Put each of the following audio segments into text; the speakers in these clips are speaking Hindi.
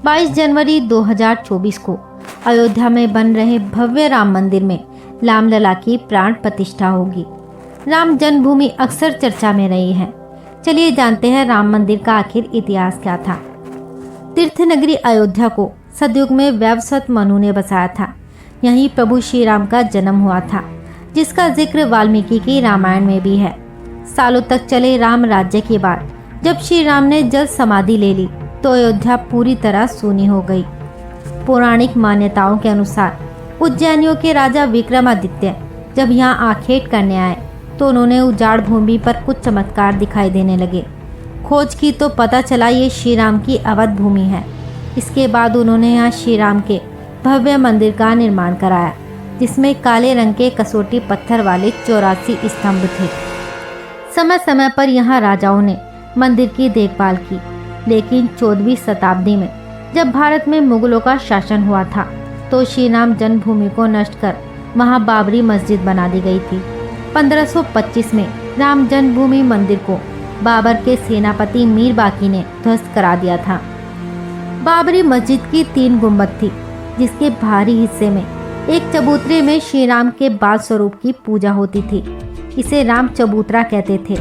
22 जनवरी 2024 को अयोध्या में बन रहे भव्य राम मंदिर में रामलला की प्राण प्रतिष्ठा होगी। राम जन्मभूमि अक्सर चर्चा में रही है। चलिए जानते हैं राम मंदिर का आखिर इतिहास क्या था। तीर्थ नगरी अयोध्या को सतयुग में वैवस्वत मनु ने बसाया था। यहीं प्रभु श्री राम का जन्म हुआ था, जिसका जिक्र वाल्मीकि की रामायण में भी है। सालों तक चले राम राज्य के बाद जब श्री राम ने जल समाधि ले ली तो अयोध्या पूरी तरह सूनी हो गई। पौराणिक मान्यताओं के अनुसार उज्जैनियों के राजा विक्रमादित्य जब यहाँ आखेट करने आए तो उन्होंने उजाड़ भूमि पर कुछ चमत्कार दिखाई देने लगे। खोज की तो पता चला ये श्री राम की अवध भूमि है। इसके बाद उन्होंने यहाँ श्री राम के भव्य मंदिर का निर्माण कराया, जिसमें काले रंग के कसोटी पत्थर वाले 84 स्तंभ थे। समय समय पर यहाँ राजाओं ने मंदिर की देखभाल की, लेकिन 14वीं शताब्दी में जब भारत में मुगलों का शासन हुआ था तो श्री राम जन्मभूमि को नष्ट कर वहाँ बाबरी मस्जिद बना दी गई थी। 1525 में राम जन्मभूमि मंदिर को बाबर के सेनापति मीर बाकी ने ध्वस्त करा दिया था। बाबरी मस्जिद की 3 गुंबद थी, जिसके बाहरी हिस्से में एक चबूतरे में श्री राम के बाल स्वरूप की पूजा होती थी। इसे राम चबूतरा कहते थे।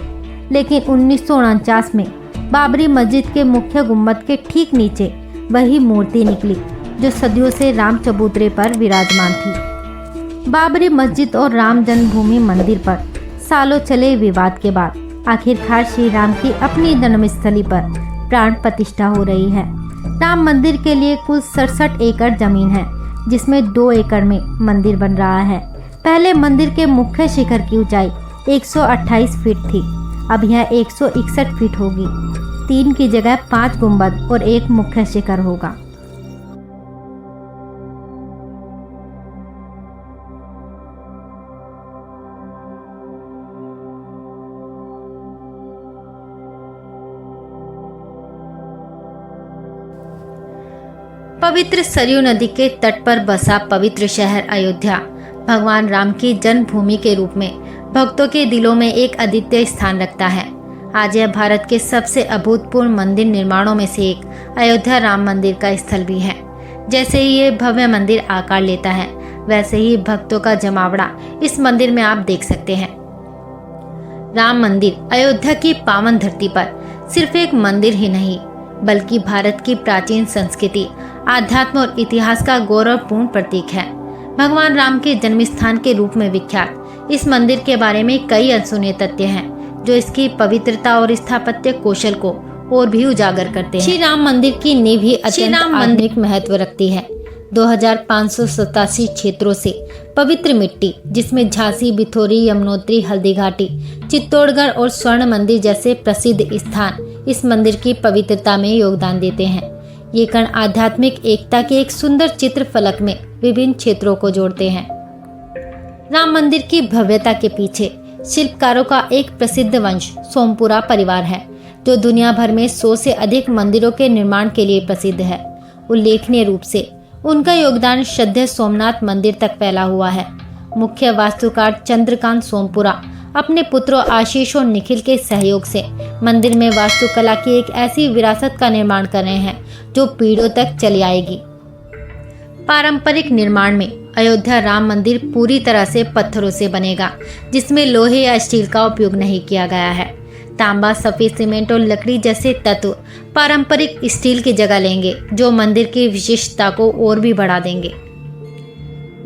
लेकिन 1949 में बाबरी मस्जिद के मुख्य गुंबद के ठीक नीचे वही मूर्ति निकली जो सदियों से राम चबूतरे पर विराजमान थी। बाबरी मस्जिद और राम जन्मभूमि मंदिर पर सालों चले विवाद के बाद आखिरकार श्री राम की अपनी जन्मस्थली पर प्राण प्रतिष्ठा हो रही है। राम मंदिर के लिए कुल 67 एकड़ जमीन है, जिसमें 2 एकड़ में मंदिर बन रहा है। पहले मंदिर के मुख्य शिखर की ऊंचाई 128 फीट थी, अब यह 161 फीट होगी। 3 की जगह 5 गुंबद और 1 मुख्य शिखर होगा। पवित्र सरयू नदी के तट पर बसा पवित्र शहर अयोध्या भगवान राम की जन्मभूमि के रूप में भक्तों के दिलों में एक अद्वितीय स्थान रखता है। आज यह भारत के सबसे अभूतपूर्व मंदिर निर्माणों में से एक अयोध्या राम मंदिर का स्थल भी है। जैसे ही ये भव्य मंदिर आकार लेता है, वैसे ही भक्तों का जमावड़ा इस मंदिर में आप देख सकते हैं। राम मंदिर अयोध्या की पावन धरती पर सिर्फ एक मंदिर ही नहीं, बल्कि भारत की प्राचीन संस्कृति, आध्यात्म और इतिहास का गौरवपूर्ण प्रतीक है। भगवान राम के जन्म स्थान के रूप में विख्यात इस मंदिर के बारे में कई अनसुने तथ्य हैं, जो इसकी पवित्रता और स्थापत्य कौशल को और भी उजागर करते हैं। श्री राम मंदिर की नींव ही अत्यंत आधुनिक महत्व रखती है। 2587 क्षेत्रों से पवित्र मिट्टी, जिसमें झांसी, बिथोरी, यमुनोत्री, हल्दीघाटी, चित्तौड़गढ़ और स्वर्ण मंदिर जैसे प्रसिद्ध स्थान इस मंदिर की पवित्रता में योगदान देते हैं। ये कण आध्यात्मिक एकता के एक सुंदर चित्र फलक में विभिन्न क्षेत्रों को जोड़ते हैं। राम मंदिर की भव्यता के पीछे शिल्पकारों का एक प्रसिद्ध वंश सोमपुरा परिवार है, जो दुनिया भर में 100 से अधिक मंदिरों के निर्माण के लिए प्रसिद्ध है। उल्लेखनीय रूप से उनका योगदान श्रद्धेय सोमनाथ मंदिर तक फैला हुआ है। मुख्य वास्तुकार चंद्रकांत सोमपुरा अपने पुत्रों आशीष और निखिल के सहयोग से मंदिर में वास्तुकला की एक ऐसी विरासत का निर्माण कर रहे हैं जो पीढ़ियों तक चली आएगी। पारंपरिक निर्माण में अयोध्या राम मंदिर पूरी तरह से पत्थरों से बनेगा, जिसमें लोहे या स्टील का उपयोग नहीं किया गया है। तांबा, सफेद सीमेंट और लकड़ी जैसे तत्व पारंपरिक स्टील की जगह लेंगे, जो मंदिर की विशिष्टता को और भी बढ़ा देंगे।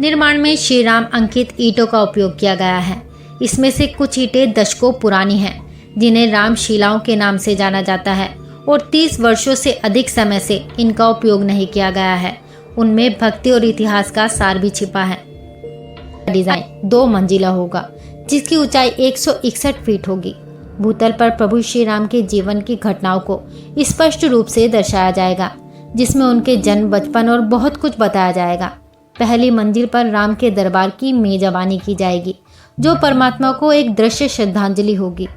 निर्माण में श्री राम अंकित ईंटों का उपयोग किया गया है। इसमें से कुछ ईंटें दशकों पुरानी हैं, जिन्हें राम शिलाओं के नाम से जाना जाता है, और 30 वर्षों से अधिक समय से इनका उपयोग नहीं किया गया है। उनमें भक्ति और इतिहास का सार भी छिपा है। डिजाइन 2 मंजिला होगा, जिसकी ऊंचाई 161 फीट होगी। भूतल पर प्रभु श्री राम के जीवन की घटनाओं को स्पष्ट रूप से दर्शाया जाएगा, जिसमें उनके जन्म, बचपन और बहुत कुछ बताया जाएगा। पहली मंजिल पर राम के दरबार की मेजबानी की जाएगी, जो परमात्मा को एक दृश्य श्रद्धांजलि होगी।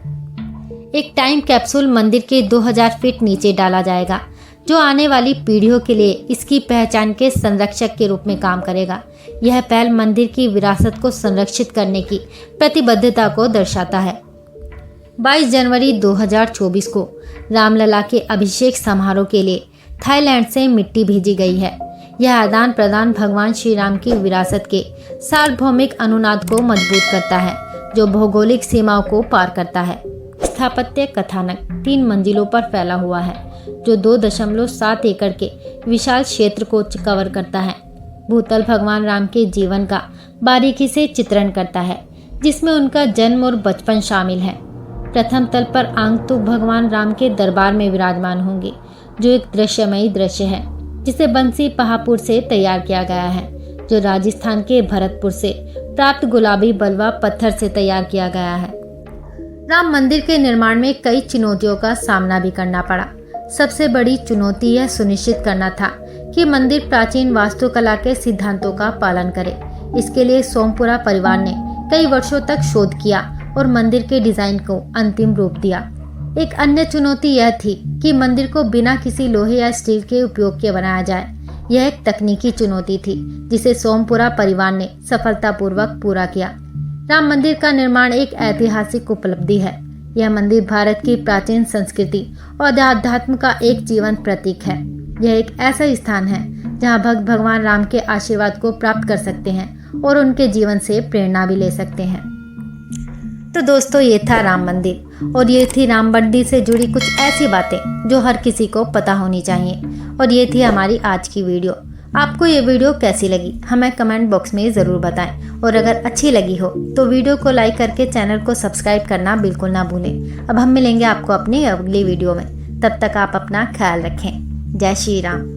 एक टाइम कैप्सूल मंदिर के 2000 फीट नीचे डाला जाएगा, जो आने वाली पीढ़ियों के लिए इसकी पहचान के संरक्षक के रूप में काम करेगा। यह पहल मंदिर की विरासत को संरक्षित करने की प्रतिबद्धता को दर्शाता है। 22 जनवरी 2024 को रामलला के अभिषेक समारोह के लिए थाईलैंड से मिट्टी भेजी गई है। यह आदान प्रदान भगवान श्री राम की विरासत के सार्वभौमिक अनुनाद को मजबूत करता है, जो भौगोलिक सीमाओं को पार करता है। स्थापत्य कथानक 3 मंजिलों पर फैला हुआ है, जो 2.7 एकड़ के विशाल क्षेत्र को कवर करता है। भूतल भगवान राम के जीवन का बारीकी से चित्रण करता है, जिसमें उनका जन्म और बचपन शामिल है। प्रथम तल पर आगंतुक भगवान राम के दरबार में विराजमान होंगे, जो एक दृश्यमयी दृश्य है, जिसे बंसी पहापुर से तैयार किया गया है, जो राजस्थान के भरतपुर से प्राप्त गुलाबी बलुआ पत्थर से तैयार किया गया है। राम मंदिर के निर्माण में कई चुनौतियों का सामना भी करना पड़ा। सबसे बड़ी चुनौती यह सुनिश्चित करना था कि मंदिर प्राचीन वास्तुकला के सिद्धांतों का पालन करे। इसके लिए सोमपुरा परिवार ने कई वर्षों तक शोध किया और मंदिर के डिजाइन को अंतिम रूप दिया। एक अन्य चुनौती यह थी कि मंदिर को बिना किसी लोहे या स्टील के उपयोग के बनाया जाए। यह एक तकनीकी चुनौती थी, जिसे सोमपुरा परिवार ने सफलतापूर्वक पूरा किया। राम मंदिर का निर्माण एक ऐतिहासिक उपलब्धि है। यह मंदिर भारत की प्राचीन संस्कृति और अध्यात्म का एक जीवंत प्रतीक है। यह एक ऐसा स्थान है जहां भक्त भगवान राम के आशीर्वाद को प्राप्त कर सकते हैं और उनके जीवन से प्रेरणा भी ले सकते हैं। तो दोस्तों, ये था राम मंदिर और ये थी राम मंदिर से जुड़ी कुछ ऐसी बातें जो हर किसी को पता होनी चाहिए। और ये थी हमारी आज की वीडियो। आपको ये वीडियो कैसी लगी हमें कमेंट बॉक्स में ज़रूर बताएं। और अगर अच्छी लगी हो तो वीडियो को लाइक करके चैनल को सब्सक्राइब करना बिल्कुल ना भूलें। अब हम मिलेंगे आपको अपनी अगली वीडियो में। तब तक आप अपना ख्याल रखें। जय श्री राम।